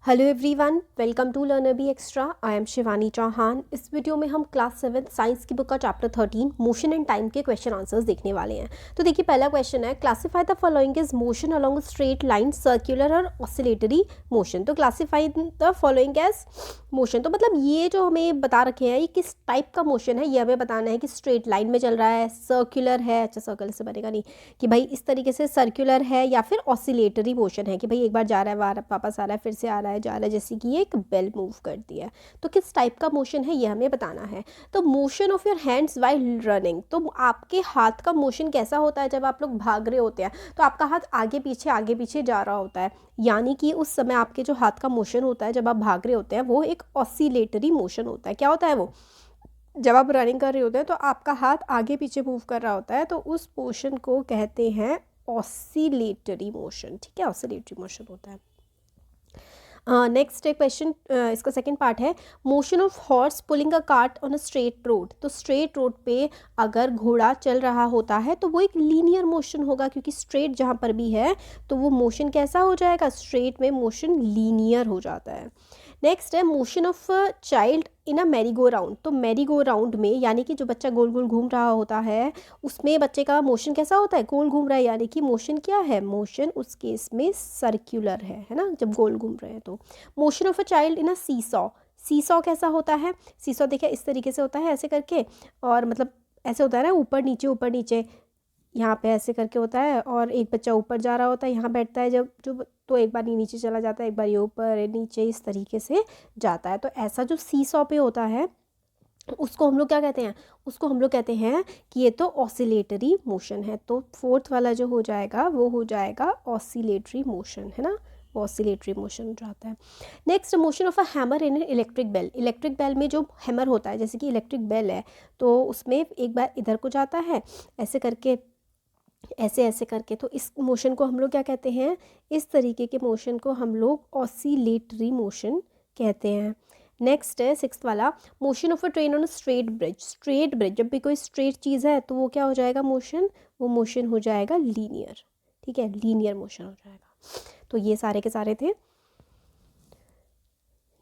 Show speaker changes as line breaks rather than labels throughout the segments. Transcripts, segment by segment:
Hello everyone, welcome to Learner B extra. I am Shivani Chauhan. इस video में हम class 7 science की बुक का चैप्टर 13 मोशन एंड टाइम के क्वेश्चन आंसर्स देखने वाले हैं। तो देखिए, पहला क्वेश्चन है classify the following is motion along straight line, circular और ऑसिलेटरी मोशन। तो classify the following as motion, तो मतलब ये जो हमें बता रखे हैं ये किस टाइप का मोशन है, ये हमें बताना है कि स्ट्रेट लाइन में चल रहा है, सर्कुलर है, अच्छा सर्कुलर से बनेगा नहीं, कि भाई इस तरीके से सर्कुलर है, या फिर ऑसिलेटरी मोशन है कि भाई एक बार जा रहा है वापस आ रहा है, फिर से आ रहा है जा रहा है, जैसे कि ये एक बेल मूव करती है। तो किस टाइप का मोशन है ये हमें बताना है। तो motion of your hands while running, तो आपके हाथ का मोशन कैसा होता है जब आप लोग भाग रहे होते हैं, तो आपका हाथ आगे पीछे जा रहा होता है, यानी कि उस समय आपके जो हाथ का मोशन होता है जब आप भाग रहे होते हैं वो एक ऑसिलेटरी मोशन होता है। क्या होता है वो? जब आप रनिंग कर रहे होते हैं तो आपका हाथ आगे पीछे मूव कर रहा होता है, तो उस मोशन को कहते हैं ऑसिलेटरी मोशन। ठीक है, ऑसिलेटरी मोशन होता है। नेक्स्ट क्वेश्चन, इसका सेकंड पार्ट है motion of horse pulling a cart on a straight road. तो स्ट्रेट रोड पे अगर घोड़ा चल रहा होता है तो वो एक लीनियर मोशन होगा, क्योंकि स्ट्रेट जहाँ पर भी है तो वो मोशन कैसा हो जाएगा, स्ट्रेट में मोशन लीनियर हो जाता है। नेक्स्ट है motion of child in a merry go round. तो मैरी गो राउंड में, यानी कि जो बच्चा गोल गोल घूम रहा होता है, उसमें बच्चे का मोशन कैसा होता है, गोल घूम रहा है, यानी कि मोशन क्या है, मोशन उस केस में सर्क्यूलर है ना, जब गोल घूम रहे हैं। तो motion of a child in a seesaw, seesaw कैसा होता है, सीसॉ देखिए इस तरीके से होता है, ऐसे करके, और मतलब ऐसे होता है ना, ऊपर नीचे यहाँ पे ऐसे करके होता है, और एक बच्चा ऊपर जा रहा होता है, यहाँ बैठता है जब जो, तो एक बार ये नीचे चला जाता है, एक बार ये ऊपर नीचे, इस तरीके से जाता है। तो ऐसा जो सीसॉ पे होता है उसको हम लोग क्या कहते हैं, उसको हम लोग कहते हैं कि ये तो ऑसिलेटरी मोशन है। तो फोर्थ वाला जो हो जाएगा वो हो जाएगा ऑसिलेटरी मोशन, है ना, ऑसिलेटरी मोशन जाता है। Next motion of a hammer in electric bell. Electric bell में जो हैमर होता है, जैसे कि इलेक्ट्रिक बेल है, तो उसमें एक बार इधर को जाता है ऐसे करके, ऐसे करके, तो इस मोशन को हम लोग क्या कहते हैं, इस तरीके के मोशन को हम लोग ऑसिलेटरी मोशन कहते हैं। नेक्स्ट है सिक्स्थ वाला motion of a train on a straight bridge. Straight bridge, जब भी कोई स्ट्रेट चीज़ है तो वो क्या हो जाएगा मोशन, वो मोशन हो जाएगा लीनियर। ठीक है, लीनियर मोशन हो जाएगा। तो ये सारे के सारे थे, ये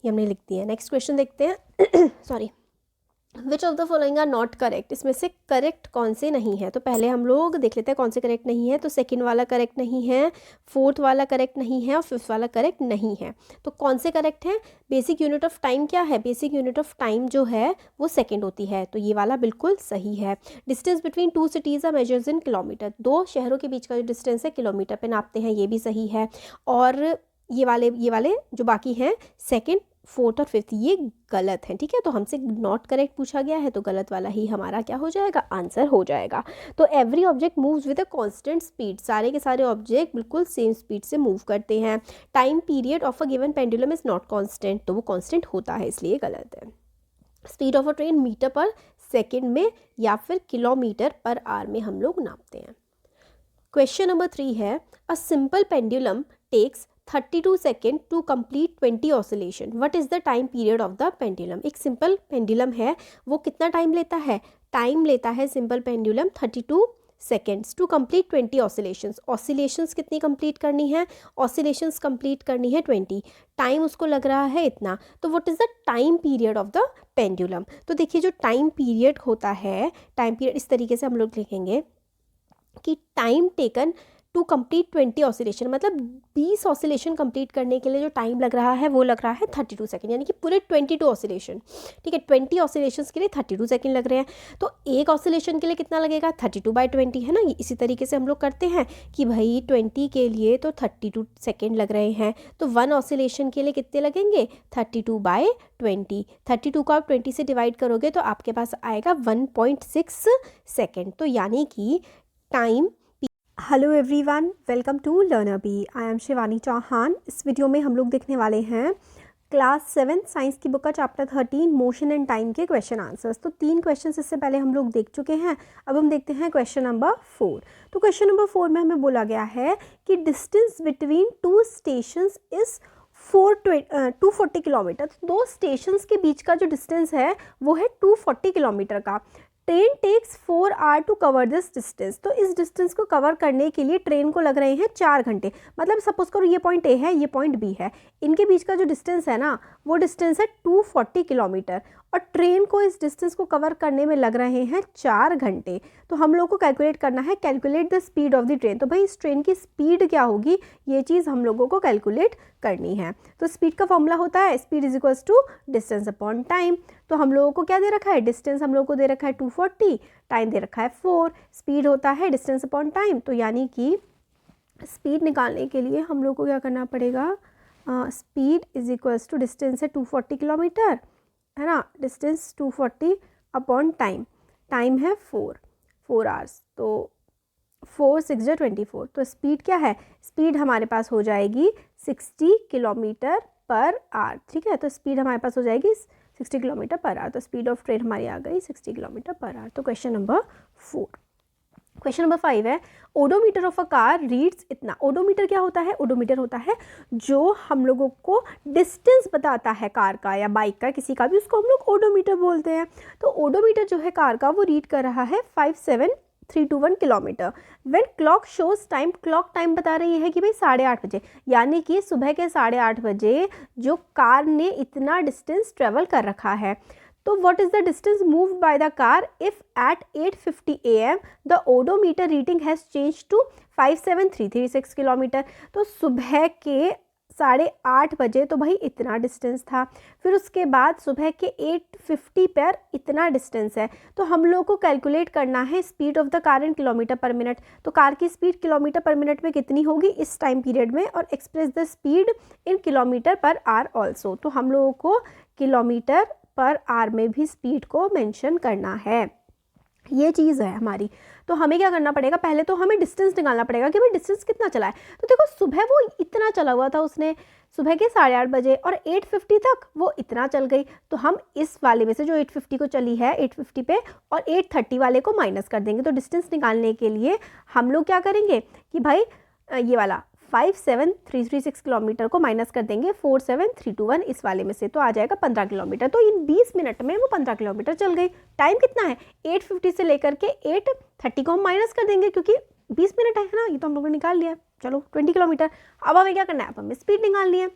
हमने लिख दिया। नेक्स्ट क्वेश्चन देखते हैं sorry, which of the following are not correct. इसमें से करेक्ट कौन से नहीं है, तो पहले हम लोग देख लेते हैं कौन से करेक्ट नहीं है। तो सेकंड वाला करेक्ट नहीं है, फोर्थ वाला करेक्ट नहीं है, और फिफ्थ वाला करेक्ट नहीं है। तो कौन से करेक्ट है? बेसिक यूनिट ऑफ टाइम क्या है, बेसिक यूनिट ऑफ टाइम जो है वो सेकेंड होती है, तो ये वाला बिल्कुल सही है। Distance between two cities are measures in kilometre. दो शहरों के बीच का जो डिस्टेंस है किलोमीटर पे नापते हैं, ये भी सही है। और ये वाले जो बाकी हैं सेकेंड, फोर्थ और फिफ्थ, ये गलत है। ठीक है, तो हमसे नॉट करेक्ट पूछा गया है, तो गलत वाला ही हमारा क्या हो जाएगा, आंसर हो जाएगा। तो every object moves with a constant speed, सारे के सारे ऑब्जेक्ट बिल्कुल सेम स्पीड से मूव करते हैं। Time period of a given pendulum is not constant, तो वो कांस्टेंट होता है, इसलिए गलत है। Speed of a train metre per second में या फिर किलोमीटर पर आवर में हम लोग नापते हैं। क्वेश्चन नंबर 3 है a simple pendulum takes 32 second to complete 20 oscillation, what is the time period of the pendulum. एक सिंपल पेंडुलम है, वो कितना टाइम लेता है, टाइम लेता है simple pendulum 32 seconds to complete 20 oscillations. Oscillations कितनी कंप्लीट करनी है, ऑसिलेशंस कंप्लीट करनी है 20, टाइम उसको लग रहा है इतना। तो what is the time period of the pendulum. तो देखिए जो टाइम पीरियड होता है, टाइम पीरियड इस तरीके से हम लोग लिखेंगे कि time taken to complete 20 oscillation, मतलब 20 ऑसिलेशन कंप्लीट करने के लिए जो टाइम लग रहा है वो लग रहा है 32 सेकेंड, यानी कि पूरे 22 ऑसिलेशन। ठीक है, 20 ऑसिलेशन के लिए 32 सेकेंड लग रहे हैं, तो एक ऑसिलेशन के लिए कितना लगेगा, 32/20, है ना। इसी तरीके से हम लोग करते हैं कि भाई 20 के लिए तो 32 सेकेंड लग रहे हैं, तो 1 ऑसिलेशन के लिए कितने लगेंगे, 32/20। 32 को आप 20 से डिवाइड करोगे तो आपके पास आएगा 1.6 सेकेंड। तो यानी कि time. Hello everyone, welcome to Learner B. I am Shivani Chauhan. इस वीडियो में हम लोग देखने वाले हैं क्लास 7 साइंस की बुक का चैप्टर 13 मोशन एंड टाइम के क्वेश्चन आंसर्स। तो 3 क्वेश्चन इससे पहले हम लोग देख चुके हैं, अब हम देखते हैं क्वेश्चन नंबर 4। तो क्वेश्चन नंबर 4 में हमें बोला गया है कि distance between to stations is 240 kilometre. तो दो स्टेशंस के बीच का जो डिस्टेंस है वो है 240 किलोमीटर का। Train takes 4 hour to cover this distance. तो इस डिस्टेंस को कवर करने के लिए ट्रेन को लग रहे हैं 4 घंटे। मतलब सपोज करो ये पॉइंट ए है, ये पॉइंट बी है, इनके बीच का जो डिस्टेंस है ना वो डिस्टेंस है 240 किलोमीटर, और ट्रेन को इस डिस्टेंस को कवर करने में लग रहे हैं 4 घंटे। तो हम लोग को कैलकुलेट करना है, calculate the speed of the train. तो भाई इस ट्रेन की स्पीड क्या होगी, ये चीज़ हम लोगों को कैलकुलेट करनी है। तो स्पीड का फॉर्मूला होता है speed is equals to distance upon time. तो हम लोगों को क्या दे रखा है, डिस्टेंस हम लोगों को दे रखा है 240, टाइम दे रखा है 4, स्पीड होता है डिस्टेंस अपॉन टाइम। तो यानी कि स्पीड निकालने के लिए हम लोग को क्या करना पड़ेगा, speed is equals to distance है 240 किलोमीटर, है ना, डिस्टेंस 240 अपॉन टाइम, टाइम है 4 आवर्स, तो 4 6 24। तो स्पीड क्या है, स्पीड हमारे पास हो जाएगी 60 किलोमीटर पर आवर। ठीक है, तो स्पीड हमारे पास हो जाएगी 60 किलोमीटर पर आवर। तो स्पीड ऑफ ट्रेन हमारी आ गई 60 किलोमीटर पर आवर। तो क्वेश्चन नंबर 4। क्वेश्चन नंबर 5 है, odometer of a car reads इतना। ओडोमीटर क्या होता है, ओडोमीटर होता है जो हम लोगों को डिस्टेंस बताता है कार का या बाइक का, किसी का भी, उसको हम लोग ओडोमीटर बोलते हैं। तो ओडोमीटर जो है कार का वो रीड कर रहा है 57321 kilometre. When clock shows time, clock time बता रही है कि भाई 8:30 बजे, यानी कि सुबह के 8:30 बजे जो कार ने इतना डिस्टेंस ट्रेवल कर रखा है। तो what is the distance moved by the car if at 8:50 AM the odometer reading has changed to 57336 kilometre. तो सुबह के 8:30 बजे तो भाई इतना डिस्टेंस था, फिर उसके बाद सुबह के 8:50 पर इतना डिस्टेंस है। तो हम लोग को कैलकुलेट करना है speed of the car in kilometre पर मिनट। तो कार की स्पीड किलोमीटर पर मिनट में कितनी होगी इस टाइम पीरियड में, और express the speed in kilometre per hour also. तो हम लोगों को किलोमीटर पर आवर में भी स्पीड को मेंशन करना है, ये चीज़ है हमारी। तो हमें क्या करना पड़ेगा, पहले तो हमें डिस्टेंस निकालना पड़ेगा कि भाई डिस्टेंस कितना चला है। तो देखो सुबह वो इतना चला हुआ था उसने, सुबह के 8:30 बजे, और 8:50 तक वो इतना चल गई। तो हम इस वाले में से जो 8:50 को चली है 8:50 पे, और 8:30 वाले को माइनस कर देंगे। तो डिस्टेंस निकालने के लिए हम लोग क्या करेंगे कि भाई ये वाला 57336 किलोमीटर को माइनस कर देंगे 47321 इस वाले में से, तो आ जाएगा 15 किलोमीटर। तो इन 20 मिनट में वो 15 किलोमीटर चल गई। टाइम कितना है, 8:50 से लेकर के 8:30 को हम माइनस कर देंगे क्योंकि 20 मिनट है ना, ये तो हम लोगों ने निकाल लिया। चलो 20 किलोमीटर। अब हमें क्या करना है, अब हमें स्पीड निकालनी है।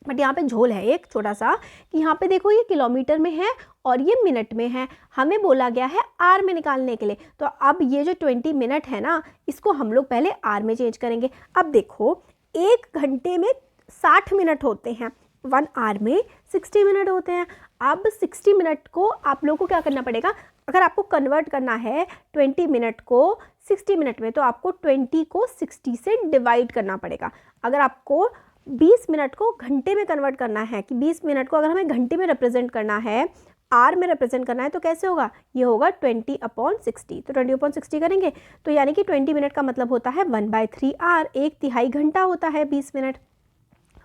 बट यहाँ पे झोल है एक छोटा सा कि यहाँ पे देखो ये किलोमीटर में है और ये मिनट में है, हमें बोला गया है आर में निकालने के लिए। तो अब ये जो 20 मिनट है ना, इसको हम लोग पहले आर में चेंज करेंगे। अब देखो 1 घंटे में 60 मिनट होते हैं, 1 आवर में 60 मिनट होते हैं। अब 60 मिनट को आप लोगों को क्या करना पड़ेगा, अगर आपको कन्वर्ट करना है 20 मिनट को 60 मिनट में, तो आपको 20 को 60 से डिवाइड करना पड़ेगा। अगर आपको 20 मिनट को घंटे में कन्वर्ट करना है, कि 20 मिनट को अगर हमें घंटे में रिप्रेजेंट करना है, आर में रिप्रेजेंट करना है, तो कैसे होगा, ये होगा 20/60। तो 20/60 करेंगे तो यानी कि 20 मिनट का मतलब होता है 1/3 आर, 1/3 घंटा होता है 20 मिनट।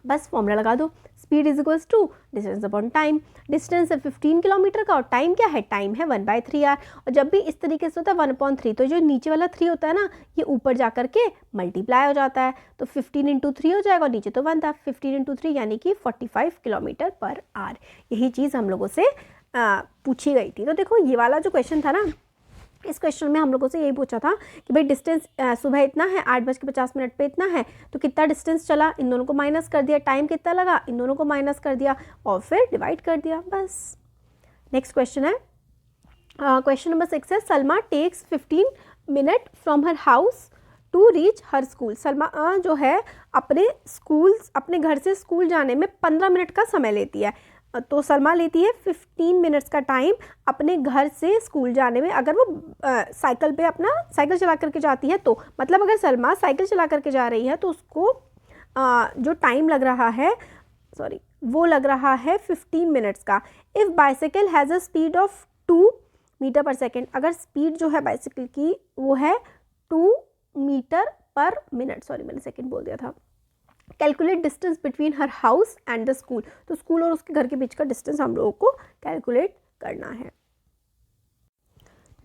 बस फॉर्मूला लगा दो, speed is equals to distance upon time. Distance है 15 किलोमीटर का और टाइम क्या है, टाइम है 1/3 आर। और जब भी इस तरीके से होता है 1/3, तो जो नीचे वाला 3 होता है ना, ये ऊपर जा करके मल्टीप्लाई हो जाता है। तो 15 × 3 हो जाएगा और नीचे तो 1 था, 15 × 3 यानी कि 45 किलोमीटर पर आर। यही चीज़ हम लोगों से पूछी गई थी। तो देखो ये वाला जो क्वेश्चन था ना, इस क्वेश्चन में हम लोगों से यही पूछा था कि भाई डिस्टेंस सुबह इतना है, 8:50 पे इतना है, तो कितना डिस्टेंस चला, इन दोनों को माइनस कर दिया, टाइम कितना लगा, इन दोनों को माइनस कर दिया और फिर डिवाइड कर दिया, बस। नेक्स्ट क्वेश्चन है, क्वेश्चन नंबर 6 है, Salma takes 15 minute from her house to reach her school. Salma जो है अपने घर से स्कूल जाने में 15 मिनट का समय लेती है। तो सलमा लेती है 15 मिनट्स का टाइम अपने घर से स्कूल जाने में, अगर वो साइकिल पे अपना साइकिल चला करके जाती है। तो मतलब अगर सलमा साइकिल चला करके जा रही है तो उसको जो टाइम लग रहा है, वो लग रहा है 15 मिनट्स का। If bicycle has a speed of 2 metre per second, अगर स्पीड जो है बाइसाइकिल की वो है 2 मीटर पर मिनट, मैंने सेकेंड बोल दिया था। Calculate distance between her house and the school, तो स्कूल और उसके घर के बीच का डिस्टेंस हम लोगों को कैलकुलेट करना है।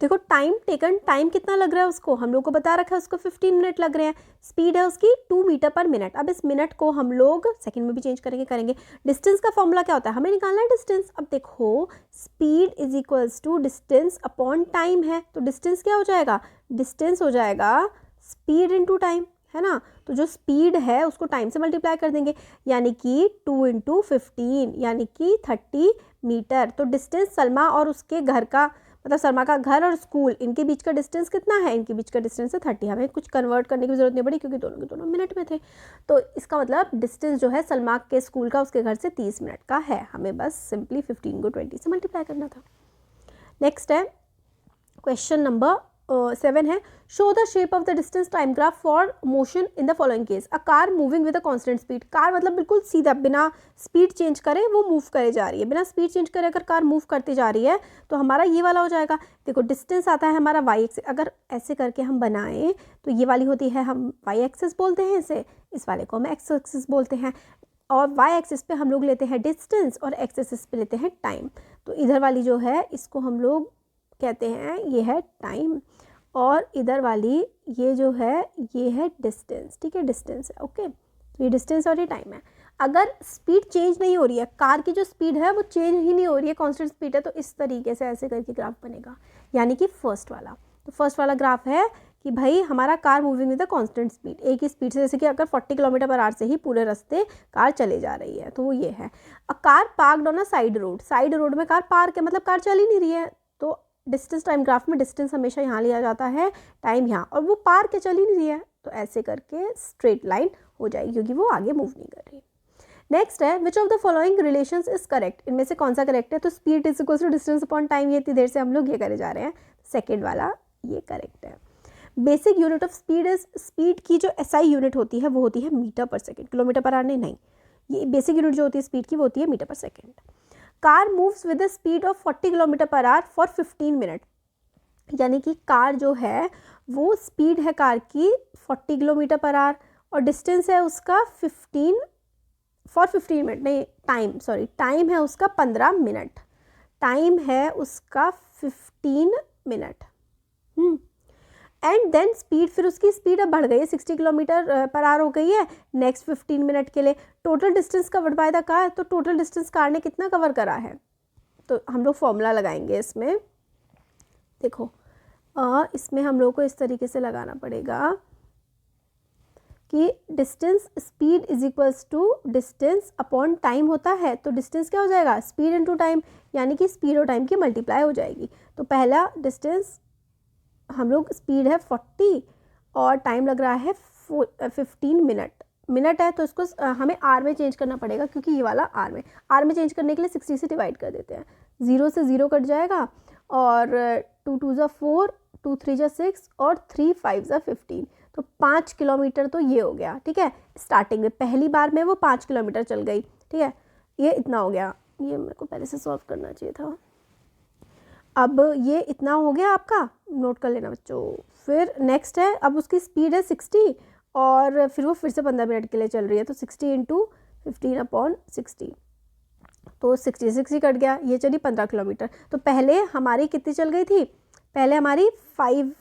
देखो टाइम टेकन, टाइम कितना लग रहा है उसको, हम लोग को बता रखा है उसको 15 मिनट लग रहे हैं। स्पीड है उसकी 2 मीटर पर मिनट। अब इस मिनट को हम लोग सेकंड में भी चेंज करेंगे। डिस्टेंस का फॉर्मूला क्या होता है, हमें निकालना है डिस्टेंस। अब देखो speed is equals to distance upon time है, तो डिस्टेंस क्या हो जाएगा, डिस्टेंस हो जाएगा स्पीड इनटू टाइम, है ना। तो जो स्पीड है उसको टाइम से मल्टीप्लाई कर देंगे, यानी कि 2 × 15 यानी कि 30 मीटर। तो डिस्टेंस सलमा और उसके घर का, मतलब सलमा का घर और स्कूल, इनके बीच का डिस्टेंस कितना है, इनके बीच का डिस्टेंस है 30। हमें कुछ कन्वर्ट करने की जरूरत नहीं पड़ी क्योंकि दोनों के दोनों मिनट में थे। तो इसका मतलब डिस्टेंस जो है सलमा के स्कूल का उसके घर से 30 मिनट का है। हमें बस सिंपली 15 को 20 से मल्टीप्लाई करना था। नेक्स्ट है क्वेश्चन नंबर 7 है, show the shape of the distance time graph for motion in the following case. A car moving with a constant speed, car मतलब बिल्कुल सीधा, बिना स्पीड चेंज करे वो मूव करे जा रही है। बिना स्पीड चेंज करे अगर कार मूव करती जा रही है तो हमारा ये वाला हो जाएगा। देखो डिस्टेंस आता है हमारा वाई एक्सिस, अगर ऐसे करके हम बनाएं तो ये वाली होती है, हम वाई एक्सिस बोलते हैं इसे, इस वाले को हम एक्स एक्सिस बोलते हैं। और वाई एक्सिस पे हम लोग लेते हैं डिस्टेंस और एक्स एक्सिस पे लेते हैं टाइम। तो इधर वाली जो है इसको हम लोग कहते हैं ये है टाइम, और इधर वाली ये जो है ये है डिस्टेंस, ठीक है, डिस्टेंस है। ओके, तो ये डिस्टेंस और ये टाइम है। अगर स्पीड चेंज नहीं हो रही है, कार की जो स्पीड है वो चेंज ही नहीं हो रही है, कांस्टेंट स्पीड है, तो इस तरीके से ऐसे करके ग्राफ बनेगा, यानी कि फर्स्ट वाला। तो फर्स्ट वाला ग्राफ है कि भाई हमारा car moving with the constant speed, एक ही स्पीड से, जैसे कि अगर 40 किलोमीटर/आवर से ही पूरे रास्ते कार चले जा रही है, तो वो ये है। A car parked on a side road, side road में कार पार्क है, मतलब कार चल ही नहीं रही है। तो डिस्टेंस टाइम ग्राफ में डिस्टेंस हमेशा यहाँ लिया जाता है, टाइम यहाँ, और वो पार के चल ही नहीं रही है, तो ऐसे करके स्ट्रेट लाइन हो जाएगी क्योंकि वो आगे मूव नहीं कर रही। नेक्स्ट है, which of the following relations is correct, इनमें से कौन सा करेक्ट है। तो speed is equal to distance upon time, ये इतनी देर से हम लोग ये करे जा रहे हैं, सेकेंड वाला ये करेक्ट है। Basic unit of speed is, speed की जो एसआई यूनिट होती है वो होती है metre per second, kilometre per hour नहीं, ये बेसिक यूनिट जो होती है स्पीड की वो होती है metre per second. Car moves with the speed of 40 किलोमीटर/आवर for 15 minute, यानी कि कार जो है वो स्पीड है कार की 40 किलोमीटर/आवर और डिस्टेंस है उसका 15 मिनट, नहीं टाइम, सॉरी टाइम है उसका 15 मिनट, टाइम है उसका 15 मिनट। एंड देन स्पीड, फिर उसकी स्पीड अब बढ़ गई है, 60 किलोमीटर/आवर हो गई है नेक्स्ट 15 मिनट के लिए। Total distance covered by the car, तो टोटल डिस्टेंस कार ने कितना कवर करा है, तो हम लोग फॉर्मूला लगाएंगे इसमें। देखो इसमें हम लोग को इस तरीके से लगाना पड़ेगा कि distance, speed is equals to distance upon time होता है, तो डिस्टेंस क्या हो जाएगा, स्पीड इनटू टाइम, यानी कि स्पीड और टाइम की मल्टीप्लाई हो जाएगी। तो पहला डिस्टेंस हम लोग, स्पीड है 40 और टाइम लग रहा है 15 मिनट है, तो इसको हमें आर में चेंज करना पड़ेगा क्योंकि ये वाला आर में चेंज करने के लिए 60 से डिवाइड कर देते हैं, 0 से 0 कट जाएगा, और 2 2 ज़ा 4, 2 3 ज़ा 6 और 3 5 ज़ा 15, तो 5 किलोमीटर तो ये हो गया, ठीक है। स्टार्टिंग में पहली बार में वो 5 किलोमीटर चल गई, ठीक है, ये इतना हो गया, ये मेरे को पहले से सॉल्व करना चाहिए था। अब ये इतना हो गया आपका, नोट कर लेना बच्चों। फिर नेक्स्ट है, अब उसकी स्पीड है 60 और फिर वो फिर से 15 मिनट के लिए चल रही है, तो 60 × 15/60, तो 60 कट गया, ये चली 15 किलोमीटर। तो पहले हमारी कितनी चल गई थी, पहले हमारी 5,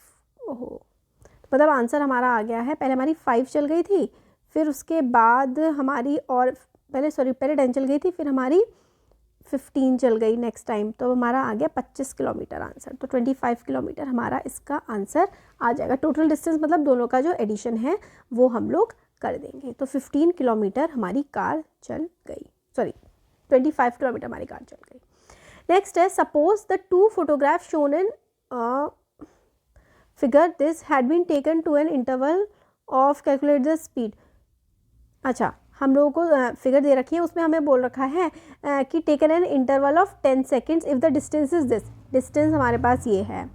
मतलब आंसर हमारा आ गया है, पहले हमारी 5 चल गई थी, फिर उसके बाद हमारी और पहले 10 चल गई थी, फिर हमारी 15 चल गई नेक्स्ट टाइम, तो हमारा आ गया 25 किलोमीटर आंसर। तो 25 किलोमीटर हमारा इसका आंसर आ जाएगा। टोटल डिस्टेंस मतलब दोनों का जो एडिशन है वो हम लोग कर देंगे। तो 15 किलोमीटर हमारी कार चल गई, सॉरी 25 किलोमीटर हमारी कार चल गई। नेक्स्ट है, suppose the 2 photograph shown in figure this had been taken to an interval of calculate the speed. अच्छा, हम लोगों को फिगर दे रखी है, उसमें हमें बोल रखा है कि taken N interval of 10 seconds if the distance is this, distance हमारे पास ये है,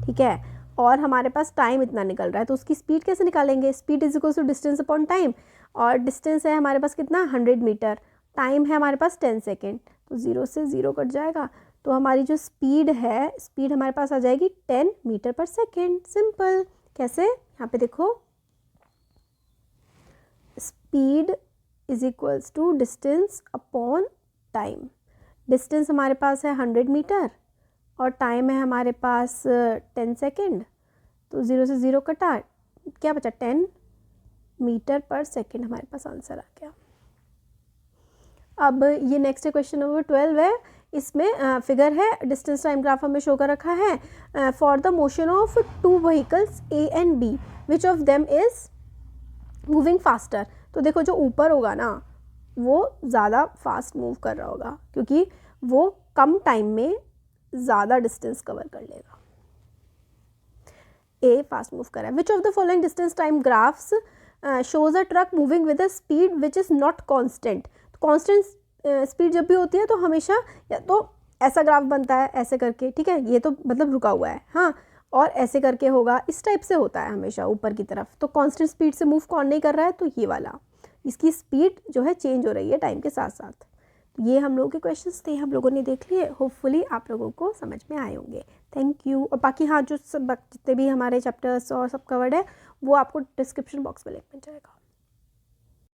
ठीक है, और हमारे पास टाइम इतना निकल रहा है, तो उसकी स्पीड कैसे निकालेंगे, speed is equal to distance upon time, और डिस्टेंस है हमारे पास कितना 100 मीटर, टाइम है हमारे पास 10 सेकेंड, तो 0 से 0 कट जाएगा, तो हमारी जो स्पीड है, स्पीड हमारे पास आ जाएगी 10 मीटर पर सेकेंड। सिंपल, कैसे, यहाँ पे देखो, speed is equals to distance upon time, distance हमारे पास है 100 मीटर, और टाइम है हमारे पास 10 सेकेंड, तो 0 से 0 कटा, क्या बचा 10 मीटर पर सेकेंड हमारे पास आंसर आ गया। अब ये नेक्स्ट क्वेश्चन नंबर 12 है, इसमें फिगर है, डिस्टेंस टाइम ग्राफ हमें शो कर रखा है for the motion of 2 vehicles A and B, which of them is moving faster. तो देखो जो ऊपर होगा ना वो ज़्यादा फास्ट मूव कर रहा होगा क्योंकि वो कम टाइम में ज़्यादा डिस्टेंस कवर कर लेगा। ए फास्ट मूव कर रहा है। Which of the following distance time graphs shows a truck moving with a speed which is not constant. Constant speed जब भी होती है तो हमेशा या तो ऐसा ग्राफ बनता है ऐसे करके, ठीक है, ये तो मतलब रुका हुआ है, हाँ, और ऐसे करके होगा, इस टाइप से होता है हमेशा ऊपर की तरफ। तो कांस्टेंट स्पीड से मूव कौन नहीं कर रहा है, तो ये वाला, इसकी स्पीड जो है चेंज हो रही है टाइम के साथ साथ। ये हम लोगों के क्वेश्चंस थे, हम लोगों ने देख लिए, होपफुली आप लोगों को समझ में आए होंगे। Thank you. और बाकी हाँ, जो सब जितने भी हमारे चैप्टर्स और सब कवर्ड है वो आपको डिस्क्रिप्शन बॉक्स में लिंक मिल जाएगा।